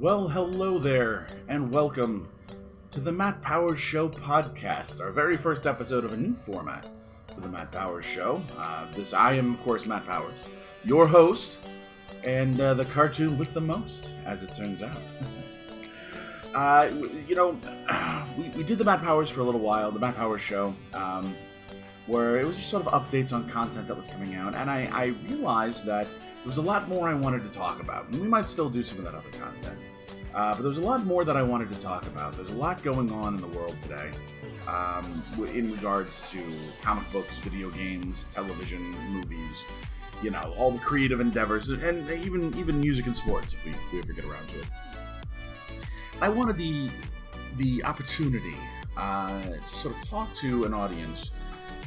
Well, hello there, and welcome to the Matt Powers Show podcast, our very first episode of a new format for the Matt Powers Show. I am, of course, Matt Powers, your host, and the cartoon with the most, as it turns out. uh, you know, we did the Matt Powers for a little while, the Matt Powers Show, where it was just sort of updates on content that was coming out, and I realized that there was a lot more I wanted to talk about, and we might still do some of that other content. But there was a lot more that I wanted to talk about. There's a lot going on in the world today in regards to comic books, video games, television, movies, all the creative endeavors, and even music and sports, if we ever get around to it. I wanted the opportunity to sort of talk to an audience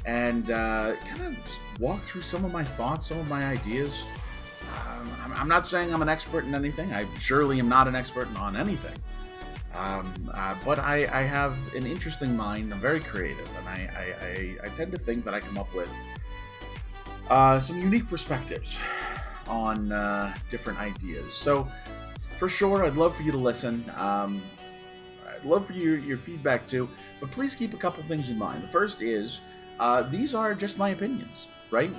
and kind of walk through some of my thoughts, some of my ideas. I'm not saying I'm an expert in anything. I surely am not an expert on anything. But I have an interesting mind. I'm very creative, and I tend to think that I come up with some unique perspectives on different ideas. So, for sure, I'd love for you to listen. I'd love for your feedback too. But please keep a couple things in mind. The first is these are just my opinions, right?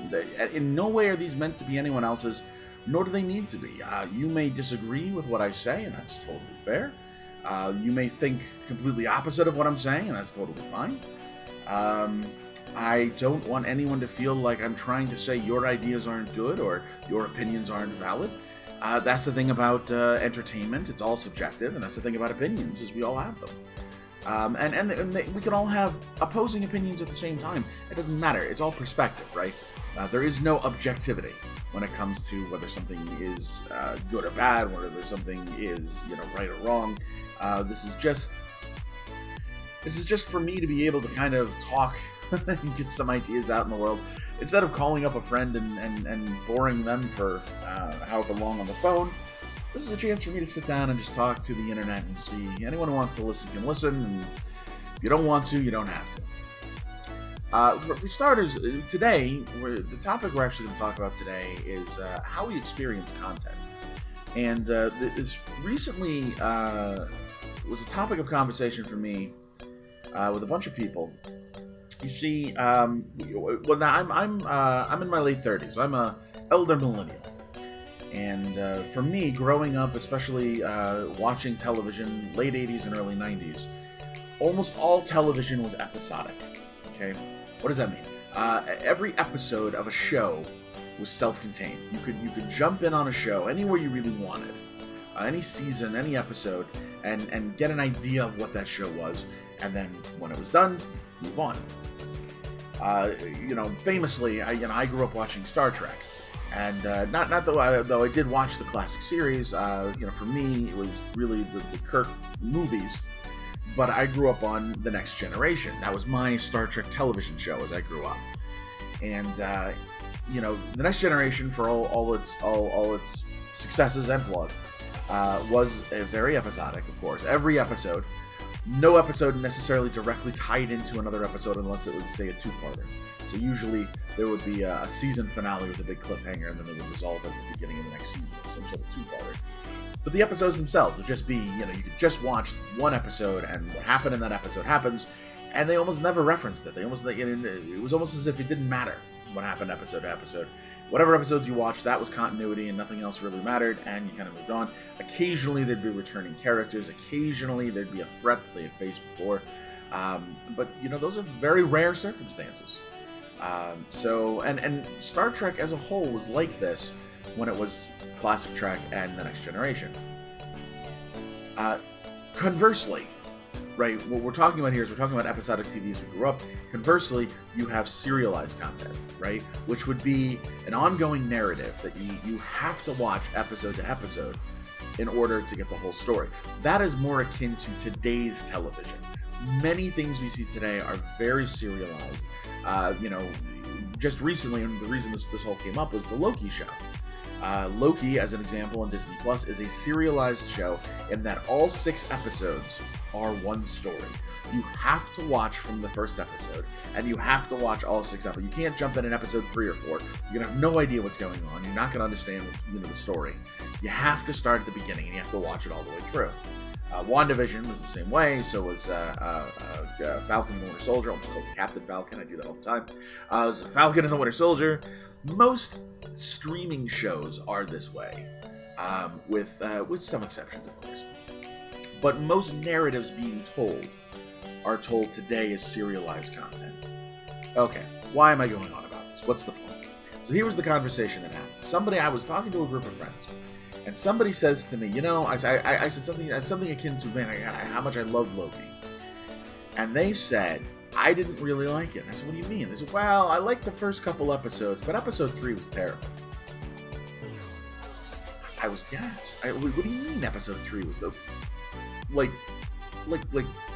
In no way are these meant to be anyone else's, nor do they need to be. You may disagree with what I say, and that's totally fair. You may think completely opposite of what I'm saying, and that's totally fine. I don't want anyone to feel like I'm trying to say your ideas aren't good or your opinions aren't valid. That's the thing about entertainment. It's all subjective, and that's the thing about opinions, is we all have them. We can all have opposing opinions at the same time. It doesn't matter. It's all perspective, right? There is no objectivity when it comes to whether something is good or bad, whether something is right or wrong. This is just for me to be able to kind of talk and get some ideas out in the world, instead of calling up a friend and boring them for however long on the phone. This is a chance for me to sit down and just talk to the internet and see. Anyone who wants to listen can listen, and if you don't want to, you don't have to. For starters, today, the topic we're actually going to talk about today is how we experience content. And this recently was a topic of conversation for me with a bunch of people. You see, now I'm in my late 30s. I'm a elder millennial. And for me, growing up, especially watching television, late 80s and early 90s, almost all television was episodic. Okay, what does that mean? Every episode of a show was self-contained. You could jump in on a show anywhere you really wanted, any season, any episode, and get an idea of what that show was, and then when it was done, move on. Famously, I grew up watching Star Trek. And though I did watch the classic series, for me it was really the Kirk movies. But I grew up on The Next Generation. That was my Star Trek television show as I grew up. And The Next Generation, for all its successes and flaws, was very episodic, of course. Every episode, no episode necessarily directly tied into another episode unless it was, say, a two-parter. So usually there would be a season finale with a big cliffhanger, and then they would resolve it at the beginning of the next season, some sort of two-parter. But the episodes themselves would just be, you could just watch one episode, and what happened in that episode happens, and they almost never referenced it. It was almost as if it didn't matter what happened episode to episode. Whatever episodes you watched, that was continuity, and nothing else really mattered, and you kind of moved on. Occasionally there'd be returning characters. Occasionally there'd be a threat that they had faced before. But those are very rare circumstances. And Star Trek as a whole was like this when it was Classic Trek and The Next Generation. Conversely, right, what we're talking about here is we're talking about episodic TV as we grew up. Conversely, you have serialized content, right, which would be an ongoing narrative that you have to watch episode to episode in order to get the whole story. That is more akin to today's television. Many things we see today are very serialized. Just recently, and the reason this whole came up was the Loki show. Loki, as an example, on Disney Plus, is a serialized show in that all 6 episodes are one story. You have to watch from the first episode, and you have to watch all 6 episodes. You can't jump in episode 3 or 4. You're gonna have no idea what's going on. You're not gonna understand, the story. You have to start at the beginning, and you have to watch it all the way through. WandaVision was the same way. So was Falcon and the Winter Soldier. I'm just called Captain Falcon. I do that all the time. It was Falcon and the Winter Soldier. Most streaming shows are this way, with some exceptions, of course. But most narratives being told are told today as serialized content. Okay, why am I going on about this? What's the point? So here was the conversation that happened. I was talking to a group of friends, and somebody says to me, I said something akin to, man, how much I love Loki. And they said, I didn't really like it. And I said, what do you mean? They said, well, I liked the first couple episodes, but episode 3 was terrible. I was, yes. What do you mean episode 3 was so, like,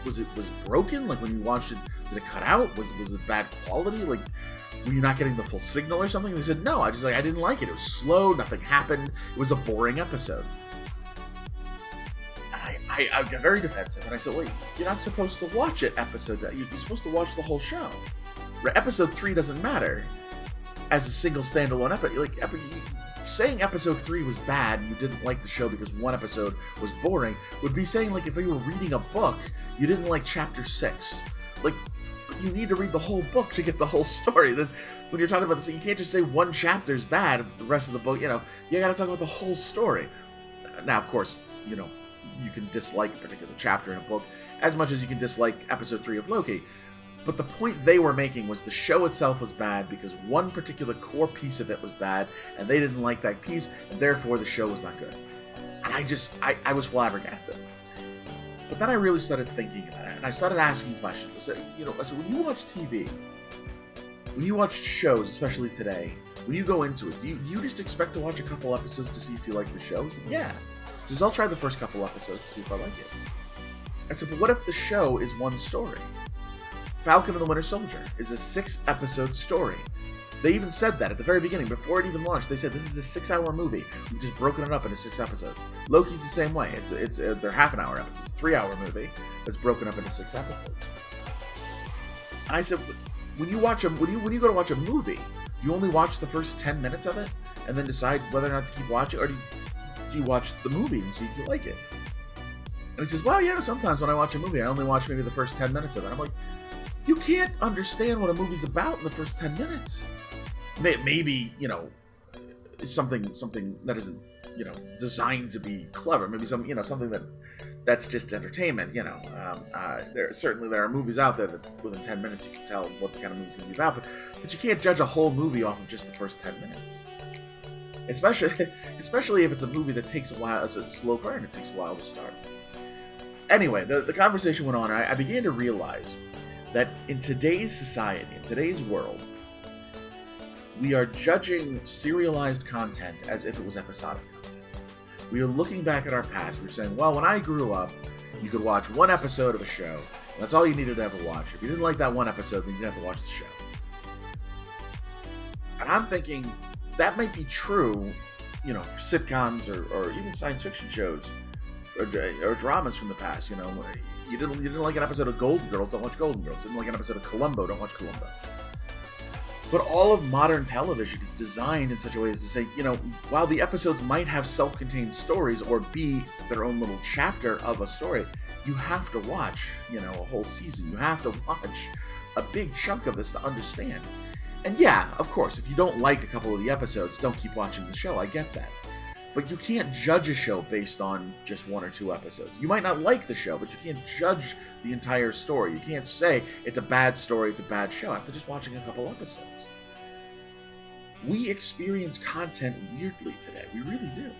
was it broken? Like, when you watched it, did it cut out? Was it bad quality? Like, were you not getting the full signal or something? They said, no, I didn't like it. It was slow, nothing happened. It was a boring episode. I got very defensive, and I said, wait, you're not supposed to watch it you're supposed to watch the whole show. Episode 3 doesn't matter as a single standalone episode. Saying episode 3 was bad and you didn't like the show because one episode was boring would be saying, like, if you were reading a book, you didn't like chapter 6. Like, you need to read the whole book to get the whole story. When you're talking about this, you can't just say one chapter is bad, the rest of the book, you gotta talk about the whole story. Now, of course, you can dislike a particular chapter in a book as much as you can dislike episode 3 of Loki. But the point they were making was the show itself was bad because one particular core piece of it was bad, and they didn't like that piece, and therefore the show was not good. And I was flabbergasted. But then I really started thinking about it, and I started asking questions. I said, when you watch TV, when you watch shows, especially today, when you go into it, do you just expect to watch a couple episodes to see if you like the show? I said, yeah. Because I'll try the first couple episodes to see if I like it. I said, but what if the show is one story? Falcon and the Winter Soldier is a 6-episode story. They even said that at the very beginning, before it even launched. They said, this is a 6-hour movie. We've just broken it up into 6 episodes. Loki's the same way. They're half-an-hour episodes. It's a 3-hour movie that's broken up into 6 episodes. And I said, when you go to watch a movie, do you only watch the first 10 minutes of it and then decide whether or not to keep watching, or do you watch the movie and see if you like it? And he says, well, yeah, sometimes when I watch a movie, I only watch maybe the first 10 minutes of it. I'm like, you can't understand what a movie's about in the first 10 minutes. Maybe, something that isn't, designed to be clever. Maybe something that's just entertainment. There are movies out there that within 10 minutes you can tell what the kind of movie's going to be about. But you can't judge a whole movie off of just the first 10 minutes. Especially if it's a movie that takes a while. It's a slow burn. It takes a while to start. Anyway, the conversation went on, and I began to realize that in today's society, in today's world, we are judging serialized content as if it was episodic content. We are looking back at our past. We're saying, well, when I grew up, you could watch one episode of a show, and that's all you needed to ever watch. If you didn't like that one episode, then you didn't have to watch the show. And I'm thinking, that might be true, for sitcoms or even science fiction shows or dramas from the past. You didn't like an episode of Golden Girls, don't watch Golden Girls. You didn't like an episode of Columbo, don't watch Columbo. But all of modern television is designed in such a way as to say, while the episodes might have self-contained stories or be their own little chapter of a story, you have to watch, a whole season. You have to watch a big chunk of this to understand. And yeah, of course, if you don't like a couple of the episodes, don't keep watching the show. I get that. But you can't judge a show based on just 1 or 2 episodes. You might not like the show, but you can't judge the entire story. You can't say it's a bad story, it's a bad show after just watching a couple episodes. We experience content weirdly today. We really do.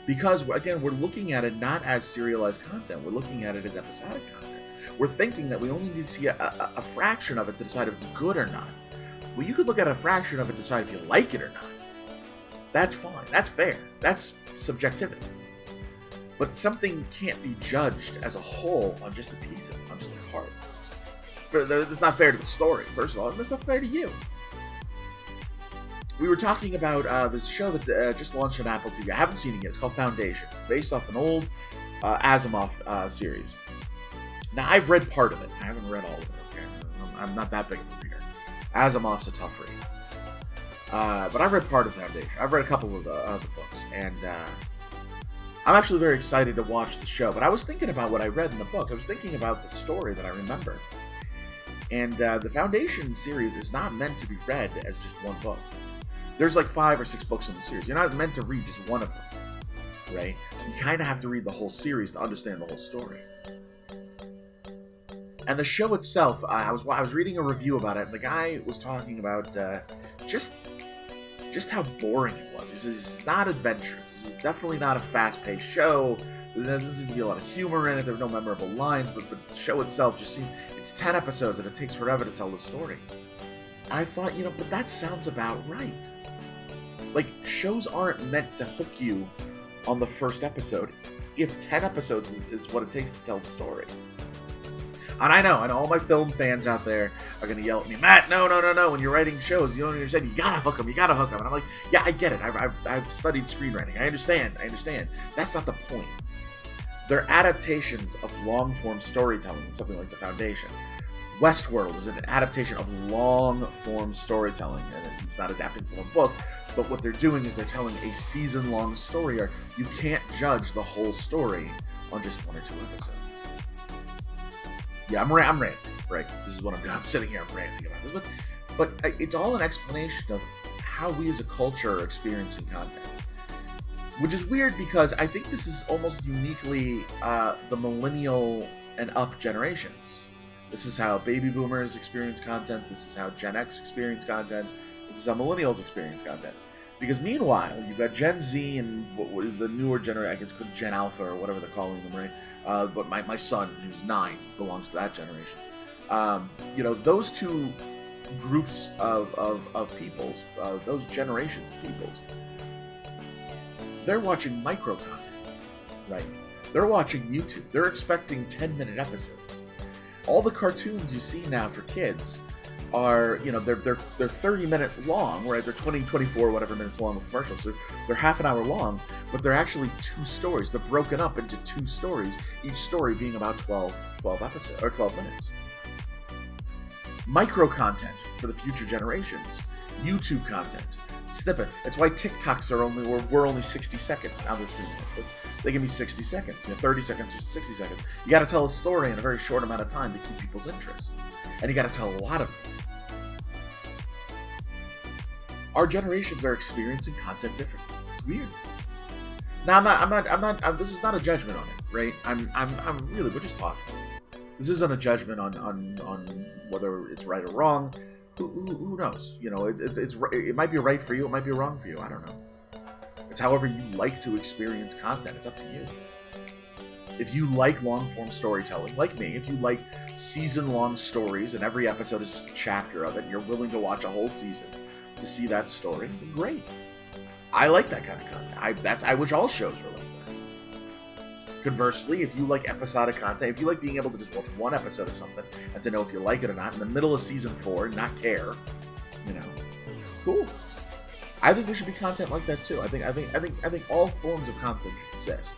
Because, again, we're looking at it not as serialized content. We're looking at it as episodic content. We're thinking that we only need to see a fraction of it to decide if it's good or not. Well, you could look at a fraction of it to decide if you like it or not. That's fine. That's fair. That's subjectivity. But something can't be judged as a whole on just a piece of it, on just a part. That's not fair to the story, first of all, and that's not fair to you. we were talking about this show that just launched on Apple TV. I haven't seen it yet. It's called Foundation. It's based off an old Asimov series. Now, I've read part of it. I haven't read all of it, okay? I'm not that big of a reader. Asimov's a tough read. But I've read part of Foundation. I've read a couple of the books, and I'm actually very excited to watch the show. But I was thinking about what I read in the book. I was thinking about the story that I remembered. And the Foundation series is not meant to be read as just one book. There's like 5 or 6 books in the series. You're not meant to read just one of them, right? You kind of have to read the whole series to understand the whole story. And the show itself, I was reading a review about it, and the guy was talking about just how boring it was. He says it's not adventurous. It's definitely not a fast-paced show. There doesn't seem to be a lot of humor in it. There are no memorable lines, but the show itself just seems... It's 10 episodes, and it takes forever to tell the story. And I thought, but that sounds about right. Like, shows aren't meant to hook you on the first episode if 10 episodes is what it takes to tell the story. And I know all my film fans out there are going to yell at me, Matt, no, when you're writing shows, you don't understand, you gotta hook them. And I'm like, yeah, I get it, I've studied screenwriting, I understand, that's not the point. They're adaptations of long-form storytelling, something like The Foundation. Westworld is an adaptation of long-form storytelling, and it's not adapting from a book, but what they're doing is they're telling a season-long story arc. You can't judge the whole story on just 1 or 2 episodes. Yeah, I'm ranting, right? This is what I'm doing. I'm sitting here, I'm ranting about this. But it's all an explanation of how we as a culture are experiencing content. Which is weird because I think this is almost uniquely the millennial and up generations. This is how baby boomers experience content. This is how Gen X experience content. This is how millennials experience content. Because meanwhile, you've got Gen Z and the newer generation, I guess Gen Alpha or whatever they're calling them, right? But my son, who's 9, belongs to that generation. Those two groups of peoples, those generations of peoples, they're watching micro content, right? They're watching YouTube. They're expecting 10-minute episodes. All the cartoons you see now for kids are, they're 30 minutes long, right? They're 20, 24, whatever minutes long with commercials. They're half an hour long, but they're actually 2 stories. They're broken up into 2 stories, each story being about 12 episodes, or 12 minutes. Micro content for the future generations. YouTube content. Snippet. That's why TikToks we're only 60 seconds. Now they're 3 minutes, but they can be 60 seconds, 30 seconds or 60 seconds. You got to tell a story in a very short amount of time to keep people's interest. And you got to tell a lot of it. Our generations are experiencing content differently. It's weird. Now, I'm not. This is not a judgment on it, right? I'm really. We're just talking. This isn't a judgment on whether it's right or wrong. Who knows? It might be right for you. It might be wrong for you. I don't know. It's however you like to experience content. It's up to you. If you like long-form storytelling, like me, if you like season-long stories and every episode is just a chapter of it, and you're willing to watch a whole season to see that story, then great. I like that kind of content. I wish all shows were like that. Conversely, if you like episodic content, if you like being able to just watch one episode of something and to know if you like it or not in the middle of season 4 and not care, cool. I think there should be content like that too. I think all forms of content should exist.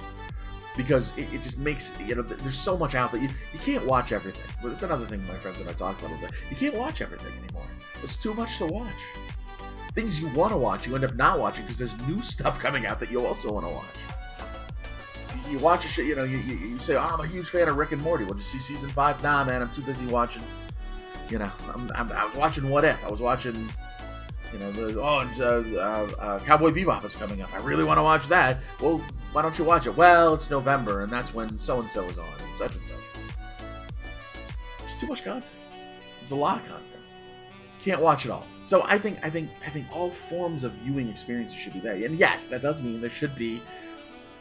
Because it just makes, there's so much out there. You can't watch everything. But it's another thing my friends and I talk about all day. You can't watch everything anymore. It's too much to watch. Things you want to watch, you end up not watching because there's new stuff coming out that you also want to watch. You watch a show, you say, oh, I'm a huge fan of Rick and Morty. Well, did you see season 5? Nah, man, I'm too busy watching, I was watching What If. I was watching, Cowboy Bebop is coming up. I really want to watch that. Well, why don't you watch it? Well, it's November, and that's when so-and-so is on, and such and such. There's too much content. There's a lot of content. Can't watch it all. So I think all forms of viewing experiences should be there. And yes, that does mean there should be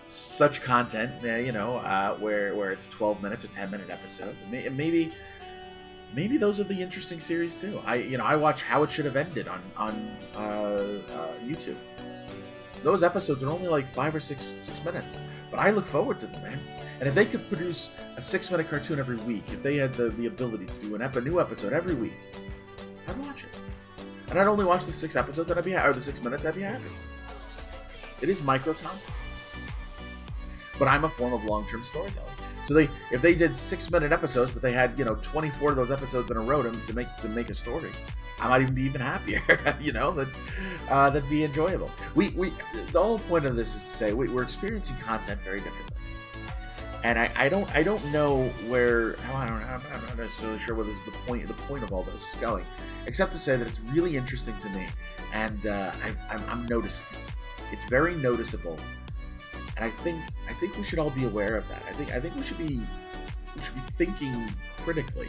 such content, where it's 12 minutes or 10-minute episodes. And maybe those are the interesting series too. I watch How It Should Have Ended on YouTube. Those episodes are only like 5 or 6 minutes, but I look forward to them, man. And if they could produce a 6-minute cartoon every week, if they had the ability to do a new episode every week, I'd watch it. and I'd only watch the 6 episodes, and or the 6 minutes, I'd be happy. It is micro content, but I'm a form of long-term storytelling. So if they did 6-minute episodes, but they had 24 of those episodes in a row to make a story, I might even be happier. That'd be enjoyable. The whole point of this is to say we're experiencing content very differently, and I don't know where. I'm not necessarily sure where this is the point of all this is going, except to say that it's really interesting to me, and I'm noticing it. It's very noticeable. And I think we should all be aware of that. I think we should be thinking critically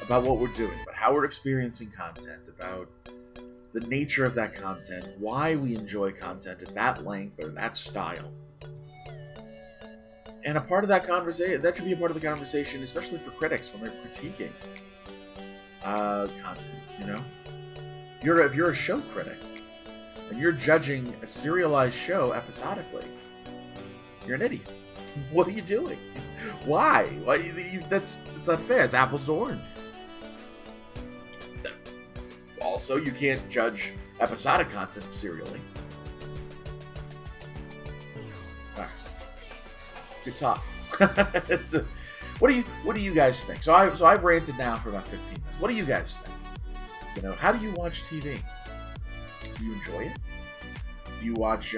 about what we're doing, about how we're experiencing content, about the nature of that content, why we enjoy content at that length or that style. And a part of that conversation, that should be a part of the conversation, especially for critics when they're critiquing content. If you're a show critic, and you're judging a serialized show episodically, you're an idiot. What are you doing? Why? That's not fair. It's apples to oranges. Also, you can't judge episodic content serially. Right. Good talk. What do you guys think? So I've ranted now for about 15 minutes. What do you guys think? How do you watch TV? Do you enjoy it? Do you watch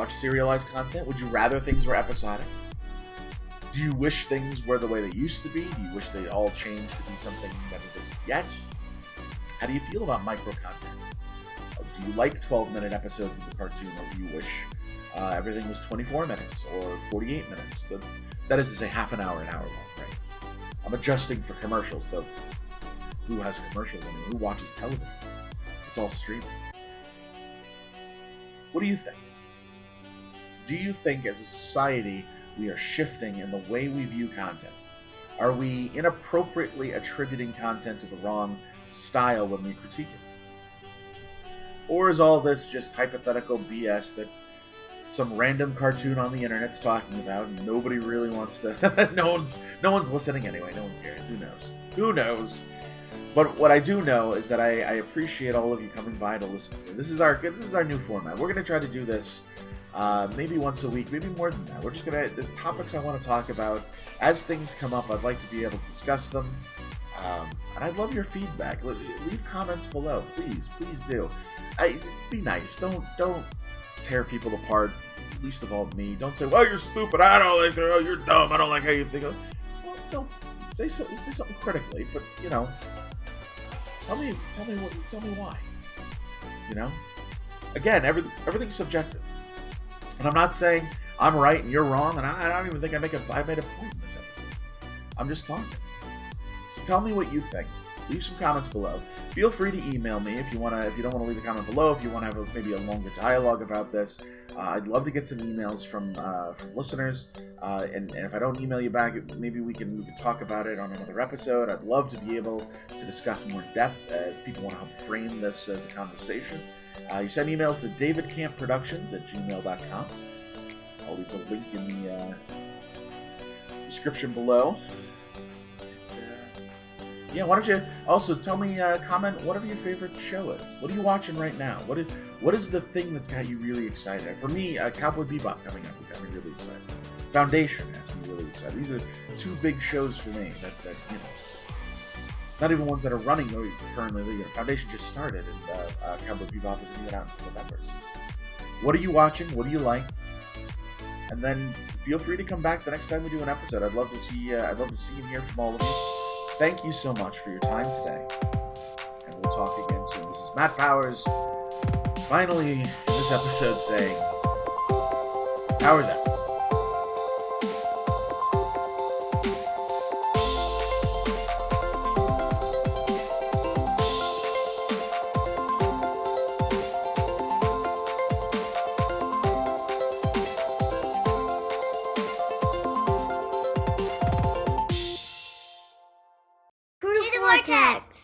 serialized content? Would you rather things were episodic? Do you wish things were the way they used to be? Do you wish they all changed to be something that it isn't yet? How do you feel about micro content? Do you like 12-minute episodes of the cartoon, or do you wish everything was 24 minutes or 48 minutes? That is to say, half an hour long, right? I'm adjusting for commercials, though. Who has commercials? I mean, who watches television? It's all streaming. What do you think? Do you think as a society we are shifting in the way we view content? Are we inappropriately attributing content to the wrong style when we critique it? Or is all this just hypothetical BS that some random cartoon on the internet's talking about and nobody really wants to no one's listening anyway, no one cares, who knows? But what I do know is that I appreciate all of you coming by to listen to me. This is our new format. We're going to try to do this maybe once a week, maybe more than that. There's topics I want to talk about. As things come up, I'd like to be able to discuss them. And I'd love your feedback. Leave comments below. Please do. Be nice. Don't tear people apart, least of all me. Don't say, well, you're stupid. I don't like that. Oh, you're dumb. I don't like how you think. Well, don't say something critically, but, Tell me why. Again, everything's subjective, and I'm not saying I'm right and you're wrong, and I don't even think I made a point in this episode. I'm just talking. So tell me what you think. Leave some comments below. Feel free to email me if you don't want to leave a comment below. If you want to have maybe a longer dialogue about this, I'd love to get some emails from listeners. And if I don't email you back, maybe we can talk about it on another episode. I'd love to be able to discuss more depth. If people want to help frame this as a conversation, you send emails to davidcampproductions@gmail.com. I'll leave the link in the description below. Yeah, why don't you also tell me, comment whatever your favorite show is. What are you watching right now? What is the thing that's got you really excited? For me, Cowboy Bebop coming up has got me really excited. Foundation has me really excited. These are 2 big shows for me that not even ones that are running currently. Foundation just started, and Cowboy Bebop isn't even out until November. So what are you watching? What do you like? And then feel free to come back the next time we do an episode. I'd love to see and hear from all of you. Thank you so much for your time today, and we'll talk again soon. This is Matt Powers, finally in this episode saying, Powers out. Vortex.